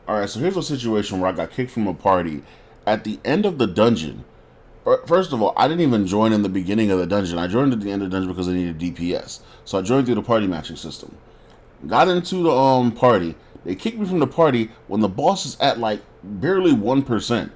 All right, so here's a situation where I got kicked from a party at the end of the dungeon. First of all, I didn't even join in the beginning of the dungeon. I joined at the end of the dungeon because I needed DPS. So I joined through the party matching system. Got into the party. They kicked me from the party when the boss is at like barely 1%.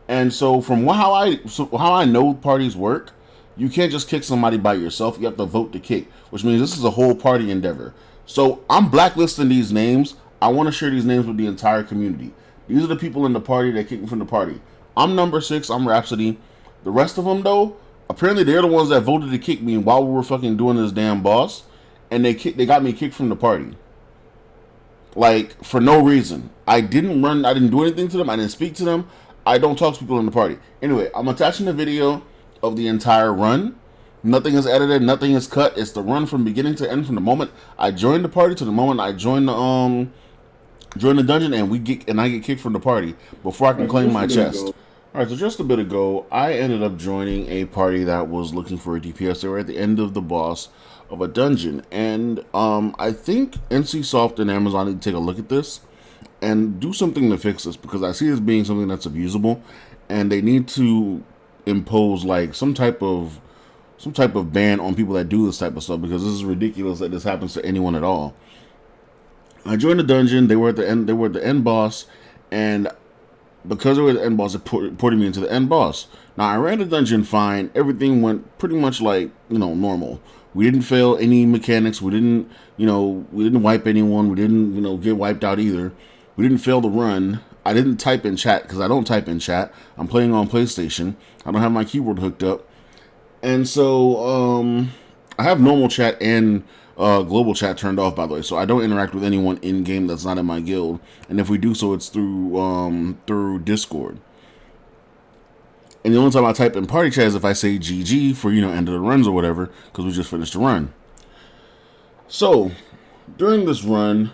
And so from how I know parties work, you can't just kick somebody by yourself. You have to vote to kick, which means this is a whole party endeavor. So I'm blacklisting these names. I want to share these names with the entire community. These are the people in the party that kicked me from the party. I'm number 6. I'm Rhapsody. The rest of them, though, apparently they're the ones that voted to kick me while we were fucking doing this damn boss, and they got me kicked from the party. Like, for no reason. I didn't run, I didn't do anything to them, I didn't speak to them. I don't talk to people in the party. Anyway, I'm attaching the video of the entire run. Nothing is edited, nothing is cut. It's the run from beginning to end, from the moment I joined the party to the moment I join the dungeon, and I get kicked from the party before I can claim my chest. All right, so just a bit ago, I ended up joining a party that was looking for a DPS. They were at the end of the boss of a dungeon, and I think NCSoft and Amazon need to take a look at this and do something to fix this, because I see this being something that's abusable, and they need to impose like some type of ban on people that do this type of stuff, because this is ridiculous that this happens to anyone at all. I joined the dungeon. They were at the end. They were at the end boss, and because they were at the end boss, it ported me into the end boss. Now I ran the dungeon fine. Everything went pretty much like normal. We didn't fail any mechanics. We didn't wipe anyone. We didn't get wiped out either. We didn't fail the run. I didn't type in chat because I don't type in chat. I'm playing on PlayStation. I don't have my keyboard hooked up, and so I have normal chat and global chat turned off, by the way, so I don't interact with anyone in game that's not in my guild. And if we do so, it's through Discord. And the only time I type in party chat is if I say GG for end of the runs or whatever, because we just finished the run. So during this run,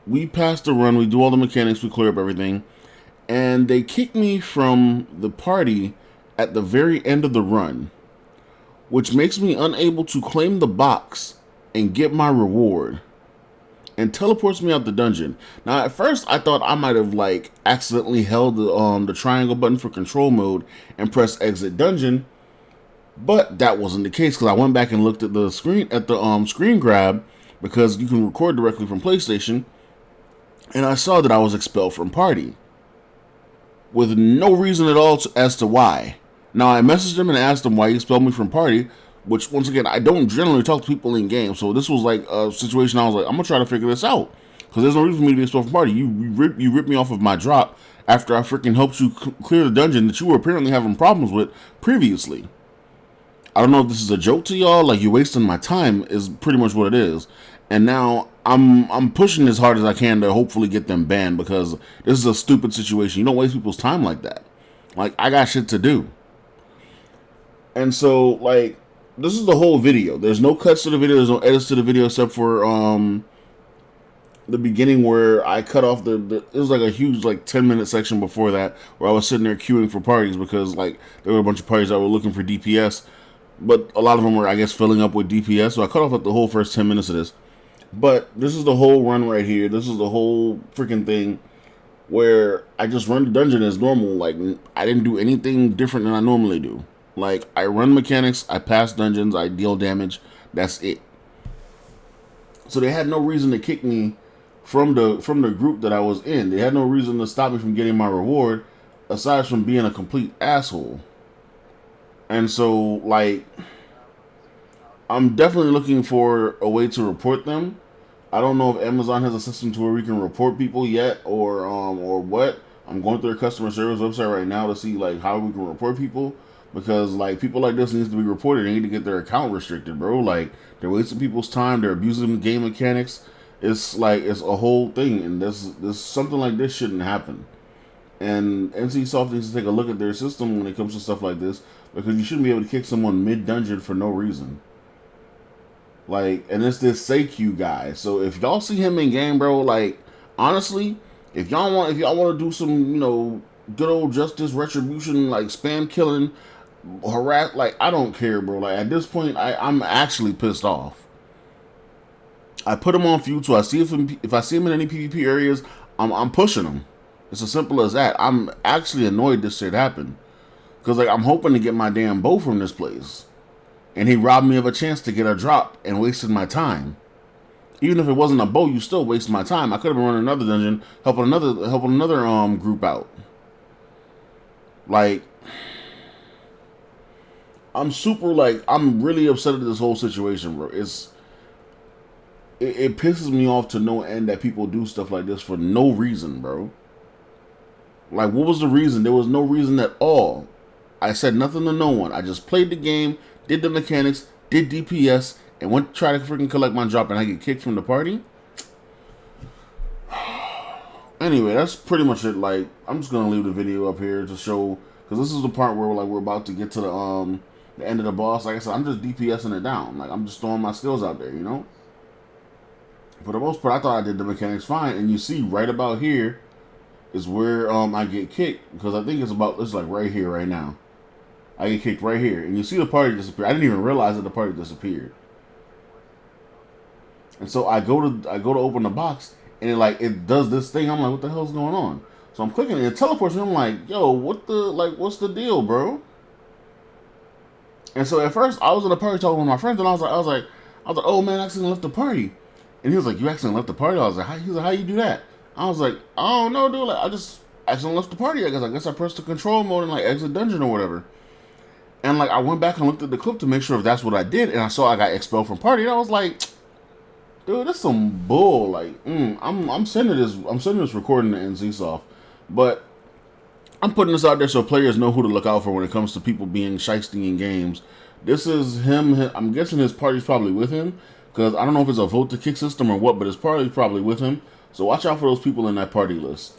we pass the run, we do all the mechanics, we clear up everything, and they kick me from the party at the very end of the run, which makes me unable to claim the box and get my reward, and teleports me out the dungeon. Now, at first, I thought I might have like accidentally held the triangle button for control mode and pressed exit dungeon, but that wasn't the case, because I went back and looked at the screen grab, because you can record directly from PlayStation, and I saw that I was expelled from party with no reason at all as to why. Now, I messaged him and asked him why he expelled me from party, which, once again, I don't generally talk to people in game, so this was like a situation I was like, I'm going to try to figure this out, because there's no reason for me to be expelled from party. You ripped me off of my drop after I freaking helped you clear the dungeon that you were apparently having problems with previously. I don't know if this is a joke to y'all, like you're wasting my time is pretty much what it is. And now I'm pushing as hard as I can to hopefully get them banned, because this is a stupid situation. You don't waste people's time like that. Like, I got shit to do. And so, like, this is the whole video. There's no cuts to the video. There's no edits to the video except for the beginning where I cut off it was like a huge like 10-minute section before that where I was sitting there queuing for parties, because like there were a bunch of parties that were looking for DPS, but a lot of them were, I guess, filling up with DPS. So I cut off like the whole first 10 minutes of this. But this is the whole run right here. This is the whole freaking thing where I just run the dungeon as normal. Like, I didn't do anything different than I normally do. Like, I run mechanics, I pass dungeons, I deal damage. That's it. So they had no reason to kick me from the group that I was in. They had no reason to stop me from getting my reward, aside from being a complete asshole. And so, like, I'm definitely looking for a way to report them. I don't know if Amazon has a system to where we can report people yet, or what. I'm going through their customer service website right now to see like how we can report people, because like people like this needs to be reported. They need to get their account restricted, bro. Like, they're wasting people's time. They're abusing game mechanics. It's like, it's a whole thing, and this something like this shouldn't happen. And NCSoft needs to take a look at their system when it comes to stuff like this, because you shouldn't be able to kick someone mid dungeon for no reason. Like, and it's this Seikyu guy. So if y'all see him in game, bro, like, honestly, if y'all want to do some, good old justice retribution, like spam killing, harass, like, I don't care, bro. Like, at this point, I'm actually pissed off. I put him on feud, so I see if I see him in any PvP areas, I'm pushing him. It's as simple as that. I'm actually annoyed this shit happened. Because, like, I'm hoping to get my damn bow from this place. And he robbed me of a chance to get a drop and wasted my time. Even if it wasn't a bow, you still waste my time. I could have been running another dungeon, helping another group out. Like, I'm really upset at this whole situation, bro. It pisses me off to no end that people do stuff like this for no reason, bro. Like, what was the reason? There was no reason at all. I said nothing to no one. I just played the game, did the mechanics, did DPS, and went to try to freaking collect my drop, and I get kicked from the party. Anyway, that's pretty much it. Like, I'm just gonna leave the video up here to show, because this is the part where we're about to get to the end of the boss. Like I said, I'm just DPSing it down. Like, I'm just throwing my skills out there, you know. For the most part, I thought I did the mechanics fine, and you see right about here is where I get kicked, because I think it's like right here, right now. I get kicked right here, and you see the party disappear. I didn't even realize that the party disappeared. And so I go to open the box, and it does this thing. I'm like, what the hell's going on? So I'm clicking, and it teleports me. I'm like, yo, what's the deal, bro? And so at first I was in the party talking with my friends, and I was like, oh man, I accidentally left the party. And he was like, you accidentally left the party? I was like, how you do that? I was like, I don't know, dude. Like, I just accidentally left the party. I guess I pressed the control mode and like exit dungeon or whatever. And like I went back and looked at the clip to make sure if that's what I did, and I saw I got expelled from party. And I was like, dude, that's some bull. Like, I'm sending this recording to NCSoft, but I'm putting this out there so players know who to look out for when it comes to people being shiesty in games. This is him. I'm guessing his party's probably with him, because I don't know if it's a vote to kick system or what, but his party's probably with him. So watch out for those people in that party list.